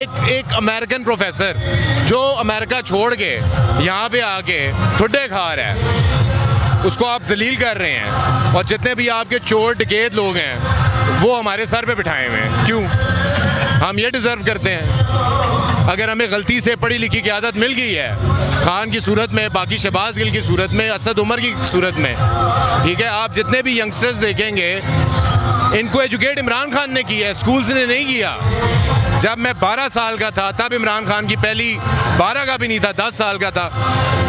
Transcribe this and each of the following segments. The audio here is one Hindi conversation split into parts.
एक अमेरिकन प्रोफेसर जो अमेरिका छोड़ के यहाँ पे आके ठुड्डे खा रहा है, उसको आप जलील कर रहे हैं। और जितने भी आपके चोर डकैत लोग हैं वो हमारे सर पे बिठाए हुए हैं। क्यों? हम ये डिज़र्व करते हैं? अगर हमें गलती से पढ़ी लिखी की आदत मिल गई है, खान की सूरत में, बाकी शहबाज गिल की सूरत में, असद उमर की सूरत में, ठीक है, आप जितने भी यंगस्टर्स देखेंगे इनको एजुकेट इमरान खान ने किया है, स्कूल्स ने नहीं किया। जब मैं 12 साल का था तब इमरान खान की पहली, 12 का भी नहीं था, 10 साल का था,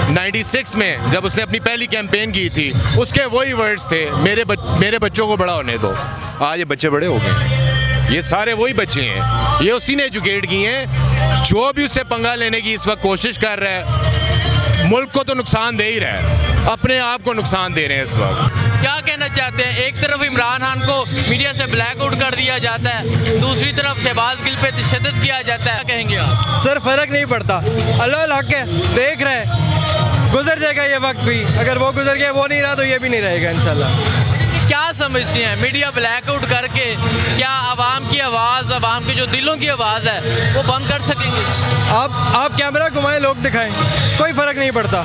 96 में जब उसने अपनी पहली कैंपेन की थी, उसके वही वर्ड्स थे, मेरे बच्चों को बड़ा होने दो। आज ये बच्चे बड़े हो गए, ये सारे वही बच्चे हैं, ये उसी ने एजुकेट किए हैं। जो भी उससे पंगा लेने की इस वक्त कोशिश कर रहा है, मुल्क को तो नुकसान दे ही रहा है, अपने आप को नुकसान दे रहे हैं इस वक्त। क्या कहना चाहते हैं? एक तरफ इमरान खान को मीडिया से ब्लैक आउट कर दिया जाता है, दूसरी तरफ शहबाज गिल पे तशद्दुद किया जाता है, क्या कहेंगे आप? सर फ़र्क नहीं पड़ता, अल्लाह हक है, देख रहे हैं, गुजर जाएगा ये वक्त भी। अगर वो गुजर गया, वो नहीं रहा तो ये भी नहीं रहेगा इंशाल्लाह। क्या समझते हैं मीडिया ब्लैक आउट करके क्या आवाम की आवाज़, आवाम के जो दिलों की आवाज़ है वो बंद कर सकेंगे? आप कैमरा घुमाएं, लोग दिखाएं, कोई फ़र्क नहीं पड़ता।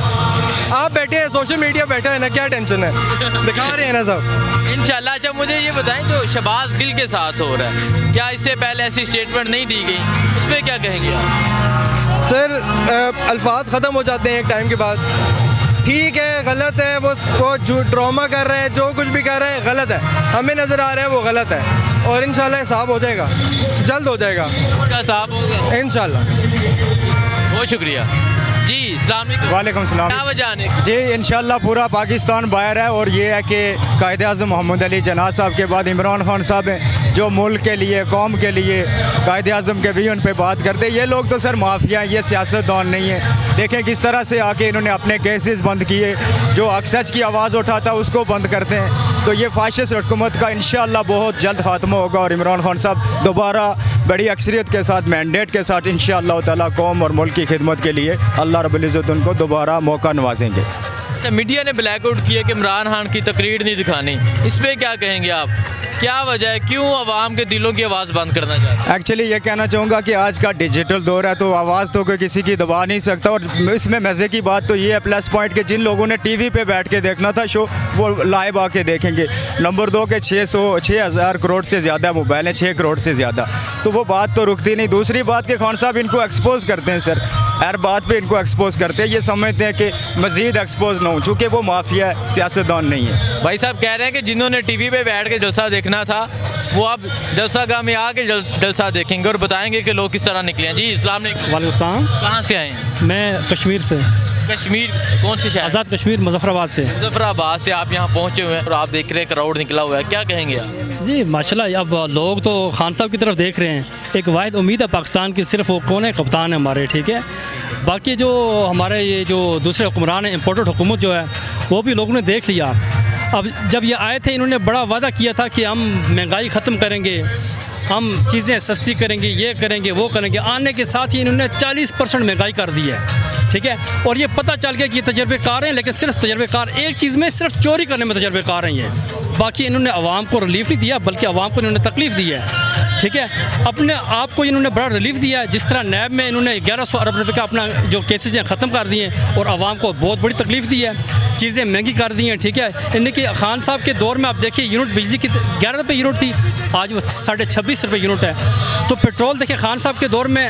आप बैठे हैं, सोशल मीडिया बैठा है ना, क्या टेंशन है, दिखा रहे हैं ना सब इंशाल्लाह। अच्छा, मुझे ये बताएं जो शहबाज गिल के साथ हो रहा है, क्या इससे पहले ऐसी स्टेटमेंट नहीं दी गई, उस पर क्या कहेंगे आप? सर अल्फाज ख़त्म हो जाते हैं एक टाइम के बाद। ठीक है, गलत है, वो जो ड्रामा कर रहे हैं, जो कुछ भी कर रहे हैं गलत है, हमें नज़र आ रहा है वो गलत है, और इंशाल्लाह हिसाब हो जाएगा, जल्द हो जाएगा, उसका हिसाब होगा इंशाल्लाह। बहुत शुक्रिया जी। वालेकुम सलाम। क्या वजह आने जी इंशाल्लाह पूरा पाकिस्तान बाहर है, और ये है कि कायद-ए-आज़म मोहम्मद अली जिन्ना साहब के बाद इमरान खान साहब हैं जो मुल्क के लिए, कौम के लिए कायद-ए-आज़म के भी उन पर बात करते हैं। ये लोग तो सर माफिया हैं, ये सियासतदान नहीं है। देखें किस तरह से आके इन्होंने अपने केसेस बंद किए, जो हक सच की आवाज़ उठाता उसको बंद करते हैं। तो ये फाशिस्ट हुकूमत का इंशाल्लाह बहुत जल्द खात्मा होगा, और इमरान खान साहब दोबारा बड़ी अक्सरियत के साथ, मैंडेट के साथ इंशाल्लाह ताला कौम और मुल्क की खिदमत के लिए अल्लाह रब्बुल इज़्ज़त उनको दोबारा मौका नवाजेंगे। अच्छा, मीडिया ने ब्लैक आउट किया कि इमरान खान की तकरीर नहीं दिखानी, इस पर क्या कहेंगे आप? क्या वजह है, क्यों आवाम के दिलों की आवाज़ बंद करना चाहते हैं? एक्चुअली ये कहना चाहूँगा कि आज का डिजिटल दौर है, तो आवाज़ तो कोई किसी की दबा नहीं सकता। और इसमें मज़े की बात तो ये है, प्लस पॉइंट, कि जिन लोगों ने टीवी पे बैठ के देखना था शो, वो लाइव आके देखेंगे। नंबर 2 के 6,000 करोड़ से ज़्यादा मोबाइल हैं, 6 करोड़ से ज़्यादा, तो वो बात तो रुकती नहीं। दूसरी बात कि खान साहब इनको एक्सपोज करते हैं सर, हर बात पे इनको एक्सपोज करते हैं, ये समझते हैं कि मज़ीद एक्सपोज ना हो, चूँकि वो माफिया है, सियासतदान नहीं है। भाई साहब कह रहे हैं कि जिन्होंने टीवी पे बैठ के जलसा देखना था वो अब जलसा गाह में आके जलसा देखेंगे और बताएंगे कि लोग किस तरह निकले हैं। जी अस्सलाम वालेकुम। कहाँ से आए हैं? मैं कश्मीर से। कश्मीर कौन से शहर? आज़ाद कश्मीर, मुजफ्फराबाद से। मुजफ्फराबाद से आप यहाँ पहुँचे हुए हैं और आप देख रहे हैं क्राउड निकला हुआ है, क्या कहेंगे आप? जी माशाल्लाह, अब लोग तो खान साहब की तरफ देख रहे हैं। एक वाहिद उम्मीद है पाकिस्तान की, सिर्फ वो कौन है, कप्तान है हमारे, ठीक है। बाकी जो हमारे ये जो दूसरे हुक्मरान हैं, इम्पोर्टेड हुकूमत जो है, वो भी लोगों ने देख लिया। अब जब ये आए थे, इन्होंने बड़ा वादा किया था कि हम महंगाई ख़त्म करेंगे, हम चीज़ें सस्ती करेंगे, ये करेंगे, वो करेंगे। आने के साथ ही इन्होंने 40% महंगाई कर दी है, ठीक है। और ये पता चल गया कि ये तजर्बेकार हैं, लेकिन सिर्फ तजर्बेकार, एक चीज़ में सिर्फ चोरी करने में तजर्बेकार हैं ये। बाकी इन्होंने आवाम को रिलीफ नहीं दिया, बल्कि आवाम को इन्होंने तकलीफ़ दी है, ठीक है। अपने आप को इन्होंने बड़ा रिलीफ दिया है। जिस तरह नैब में इन्होंने 1100 अरब रुपये का अपना जो केसेस हैं ख़त्म कर दिए हैं, और आवाम को बहुत बड़ी तकलीफ़ दी है, चीज़ें महंगी कर दी हैं, ठीक है। इनके खान साहब के दौर में आप देखिए, यूनिट बिजली की 11 रुपये यूनिट थी, आज वो 26.5 रुपये यूनिट है। तो पेट्रोल देखिए खान साहब के दौर में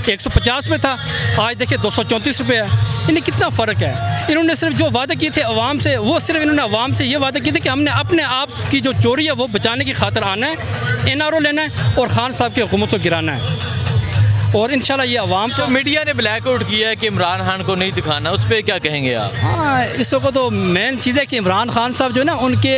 150 रुपये था, आज देखिए 234 रुपये है। इन्हें कितना फ़र्क है। इन्होंने सिर्फ जो वादे किए थे अवाम से, वो सिर्फ इन्होंने अवाम से ये वादे किए थे कि हमने अपने आप की जो चोरी है वो बचाने की खातिर आना है, NRO लेना है और खान साहब की हुकूमत को गिराना है, और इंशाल्लाह ये अवाम को। मीडिया ने ब्लैक आउट किया है कि इमरान खान को नहीं दिखाना, उस पर क्या कहेंगे आप? हाँ, इस वक्त तो मेन चीज़ है कि इमरान खान साहब जो है ना, उनके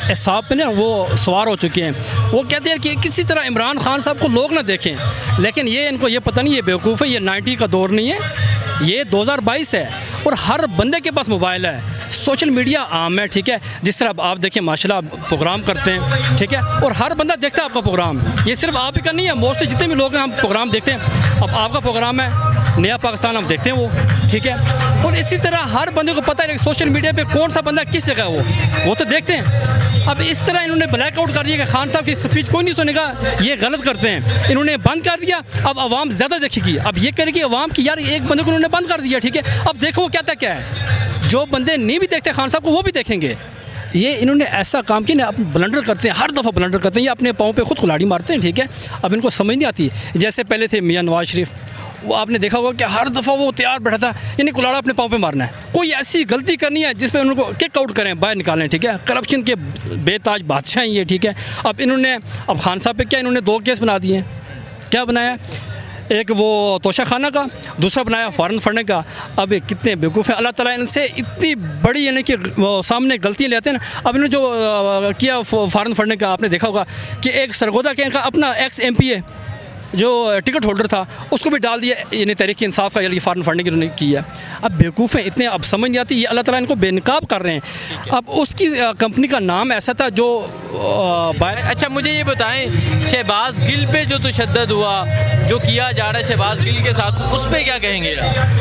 हिसाब पे ना वो सवार हो चुके हैं। वो कहते हैं कि किसी तरह इमरान खान साहब को लोग ना देखें, लेकिन ये इनको ये पता नहीं, ये बेवकूफ़ है, ये 90 का दौर नहीं है, ये 2022 है, और हर बंदे के पास मोबाइल है, सोशल मीडिया आम है, ठीक है। जिस तरह आप देखें माशाल्लाह प्रोग्राम करते हैं, ठीक है, और हर बंदा देखता है आपका प्रोग्राम। ये सिर्फ आप ही का नहीं है, मोस्टली जितने भी लोग हैं हम प्रोग्राम देखते हैं। अब आपका प्रोग्राम है नया पाकिस्तान, हम देखते हैं वो। ठीक है। और इसी तरह हर बंदे को पता है सोशल मीडिया पे कौन सा बंदा किस जगह है वो तो देखते हैं। अब इस तरह इन्होंने ब्लैक आउट कर दिया कि खान साहब की स्पीच कोई नहीं सुनेगा, ये गलत करते हैं, इन्होंने बंद कर दिया। अब आवाम ज़्यादा देखेगी, अब ये करेगी आवाम की यार एक बंदे को उन्होंने बंद कर दिया, ठीक है। अब देखो वो कहता क्या है, जो बंदे नहीं भी देखते खान साहब को वो भी देखेंगे। ये इन्होंने ऐसा काम किया ना, ब्लंडर करते हैं, हर दफ़ा ब्लंडर करते हैं, ये अपने पाँव पे खुद कुल्हाड़ी मारते हैं, ठीक है। अब इनको समझ नहीं आती। जैसे पहले थे मियां नवाज शरीफ, वो आपने देखा होगा कि हर दफ़ा वो तैयार बैठा था, यानी कुल्हाड़ा अपने पाँव पे मारना है, कोई ऐसी गलती करनी है जिस पे उनको किक आउट करें, बाहर निकालें, ठीक है। करप्शन के बेताज बादशाह हैं ये, ठीक है। अब इन्होंने अब खान साहब पे क्या इन्होंने 2 केस बना दिए हैं। क्या बनाया, एक वो तोशा खाना का, दूसरा बनाया फ़ौरन फंड का। अब ये कितने बेवकूफ़ हैं, अल्लाह ताला इनसे इतनी बड़ी यानी कि सामने गलतियाँ लेते हैं ना। अब इन्होंने जो किया फ़ौरन फंड का, आपने देखा होगा कि एक सरगोदा के इनका अपना एक्स MP है जो टिकट होल्डर था, उसको भी डाल दिया, यानी तहरीक इंसाफ का यानी फ़ौरन फंड की उन्होंने की है। अब बेवकूफ़ हैं इतने, अब समझ नहीं आती, ये अल्लाह ताला इनको बेनकाब कर रहे हैं। अब उसकी कंपनी का नाम ऐसा था जो अच्छा मुझे ये बताएं, शहबाज गिल पे जो तशद्दुद हुआ, जो किया जा रहा है शहबाज गिल के साथ, उस पर क्या कहेंगे?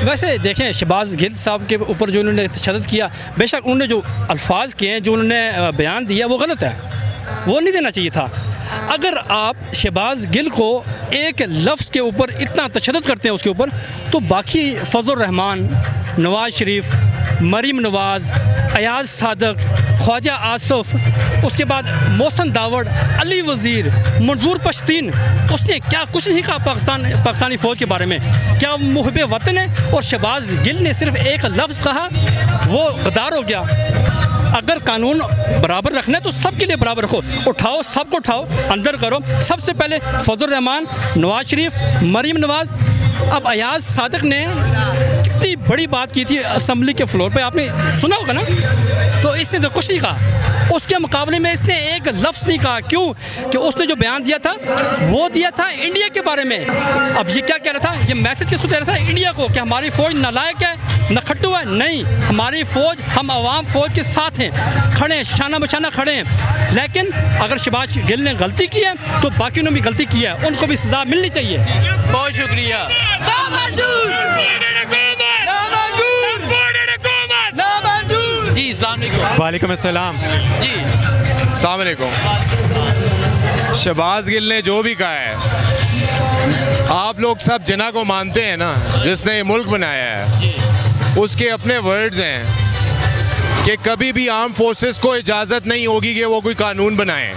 वैसे देखें, शहबाज गिल साहब के ऊपर जो उन्होंने तशद्दुद किया, बेशक उन्होंने जो अल्फाज किए हैं, जो उन्होंने बयान दिया, वो गलत है, वो नहीं देना चाहिए था। अगर आप शहबाज गिल को एक लफ्ज़ के ऊपर इतना तशद्दुद करते हैं उसके ऊपर, तो बाकी फजल रहमान, नवाज शरीफ, मरीम नवाज़, अयाज सादक, ख्वाजा आसफ, उसके बाद मोहसन दावड़, अली वज़ीर, मंजूर पश्तीन, उसने क्या कुछ नहीं कहा पाकिस्तानी फ़ौज के बारे में, क्या मुहब्बे वतन है। और शहबाज गिल ने सिर्फ एक लफ्ज़ कहा, वो गद्दार हो गया। अगर कानून बराबर रखना है तो सबके लिए बराबर रखो, उठाओ, सबको उठाओ, अंदर करो। सबसे पहले फजल रहमान, नवाज शरीफ, मरीम नवाज़। अब अयाज सादक ने कितनी बड़ी बात की थी असम्बली के फ्लोर पे, आपने सुना होगा ना, तो इसने तो कुछ नहीं कहा। उसके मुकाबले में इसने एक लफ्ज़ नहीं कहा। क्यों? कि उसने जो बयान दिया था वो दिया था इंडिया के बारे में। अब ये क्या कह रहा था, ये मैसेज किसको दे रहा था? इंडिया को, कि हमारी फ़ौज नालायक है, नखट्टू है। नहीं, हमारी फ़ौज, हम आवाम फ़ौज के साथ हैं, खड़े हैं, शाना बशाना खड़े हैं। लेकिन अगर शहबाज गिल ने गलती की है तो बाकी ने भी गलती की है, उनको भी सज़ा मिलनी चाहिए। बहुत शुक्रिया। जी अस्सलाम वालेकुम। वालेकुम अस्सलाम। जी अस्सलाम वालेकुम। शहबाज गिल ने जो भी कहा है, आप लोग सब जिना को मानते हैं ना, जिसने ये मुल्क बनाया है, उसके अपने वर्ड्स हैं कि कभी भी आर्म फोर्सेस को इजाज़त नहीं होगी कि वो कोई कानून बनाएं।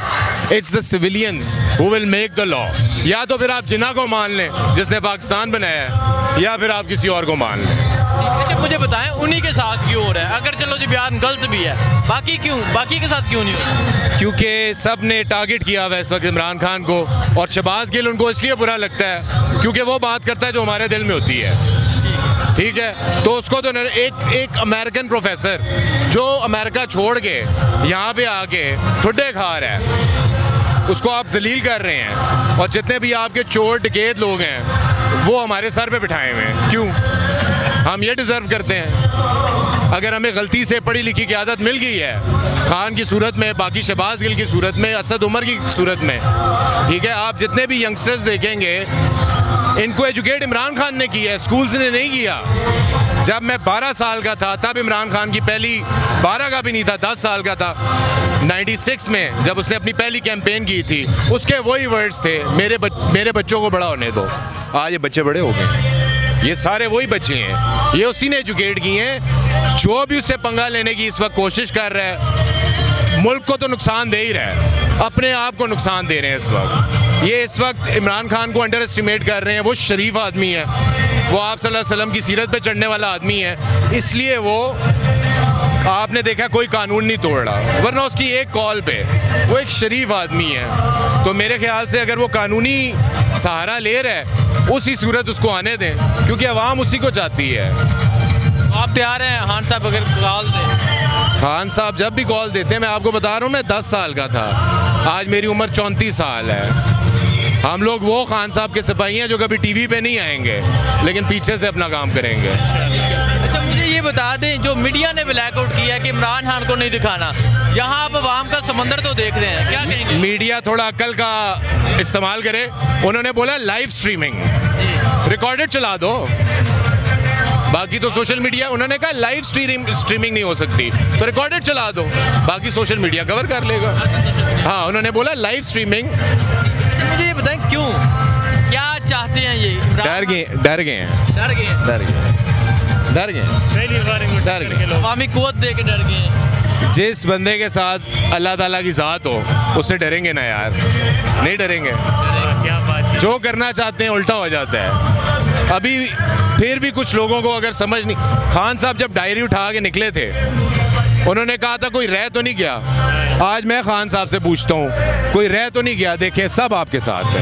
It's the civilians who will make the law. या तो फिर आप जिना को मान लें जिसने पाकिस्तान बनाया है, या फिर आप किसी और को मान लें। अच्छा मुझे बताएं, उन्हीं के साथ क्यों हो रहा है? अगर चलो जी बयान गलत भी है, बाकी क्यों, बाकी के साथ क्यों नहीं हो रहा? क्योंकि सब ने टारगेट किया हुआ है इस वक्त इमरान खान को, और शहबाज गिल उनको इसलिए बुरा लगता है क्योंकि वो बात करता है जो हमारे दिल में होती है, ठीक है। तो उसको तो एक अमेरिकन प्रोफेसर जो अमेरिका छोड़ के यहाँ पे आके ठुड्डे खा रहा है, उसको आप जलील कर रहे हैं। और जितने भी आपके चोर डकैत लोग हैं वो हमारे सर पे बिठाए हुए हैं। क्यों? हम ये डिज़र्व करते हैं? अगर हमें गलती से पढ़ी लिखी की आदत मिल गई है, खान की सूरत में, बाकी शहबाज गिल की सूरत में, असद उमर की सूरत में, ठीक है। आप जितने भी यंगस्टर्स देखेंगे, इनको एजुकेट इमरान खान ने किया है, स्कूल्स ने नहीं किया। जब मैं 12 साल का था तब इमरान खान की पहली, 12 का भी नहीं था, 10 साल का था, 96 में जब उसने अपनी पहली कैंपेन की थी, उसके वही वर्ड्स थे, मेरे बच्चों को बड़ा होने दो। आज ये बच्चे बड़े हो गए, ये सारे वही बच्चे हैं, ये उसी ने एजुकेट किए हैं। जो भी उससे पंगा लेने की इस वक्त कोशिश कर रहा है, मुल्क को तो नुकसान दे ही रहा है, अपने आप को नुकसान दे रहे हैं इस वक्त। ये इस वक्त इमरान खान को अंडर एस्टिमेट कर रहे हैं। वो शरीफ आदमी है, वो आप सल्लल्लाहु अलैहि वसल्लम की सीरत पे चढ़ने वाला आदमी है, इसलिए वो, आपने देखा कोई कानून नहीं तोड़ रहा, वरना उसकी एक कॉल पे वो एक शरीफ आदमी है। तो मेरे ख्याल से अगर वो कानूनी सहारा ले रहा है, उसी सूरत उसको आने दें, क्योंकि आवाम उसी को चाहती है। आप तैयार हैं खान साहब अगर कॉल दें? खान साहब जब भी कॉल देते हैं, मैं आपको बता रहा हूँ, मैं 10 साल का था, आज मेरी उम्र 34 साल है। हम लोग वो खान साहब के सिपाही हैं जो कभी टीवी पे नहीं आएंगे, लेकिन पीछे से अपना काम करेंगे। अच्छा मुझे ये बता दें, जो मीडिया ने ब्लैकआउट किया है कि इमरान खान को नहीं दिखाना, यहाँ आप आवाम का समंदर तो देख रहे हैं, क्या कहेंगे? मीडिया थोड़ा अक्ल का इस्तेमाल करे। उन्होंने बोला लाइव स्ट्रीमिंग, रिकॉर्डेड चला दो, बाकी तो सोशल मीडिया, उन्होंने कहा लाइव स्ट्रीमिंग नहीं हो सकती तो रिकॉर्डेड चला दो, बाकी सोशल मीडिया कवर कर लेगा। हाँ, उन्होंने बोला लाइव स्ट्रीमिंग। अच्छा मुझे ये बताएं क्यों, क्या चाहते हैं ये? डर गए हैं डर गए अवामी कुव्वत दे के डर गए हैं। जिस बंदे के साथ अल्लाह ताला की ज़ात हो उससे डरेंगे ना यार, नहीं डरेंगे। जो करना चाहते हैं उल्टा हो जाता है। अभी फिर भी कुछ लोगों को अगर समझ नहीं, खान साहब जब डायरी उठा के निकले थे उन्होंने कहा था कोई रह तो नहीं गया। आज मैं खान साहब से पूछता हूँ कोई रह तो नहीं गया? देखिए सब आपके साथ है।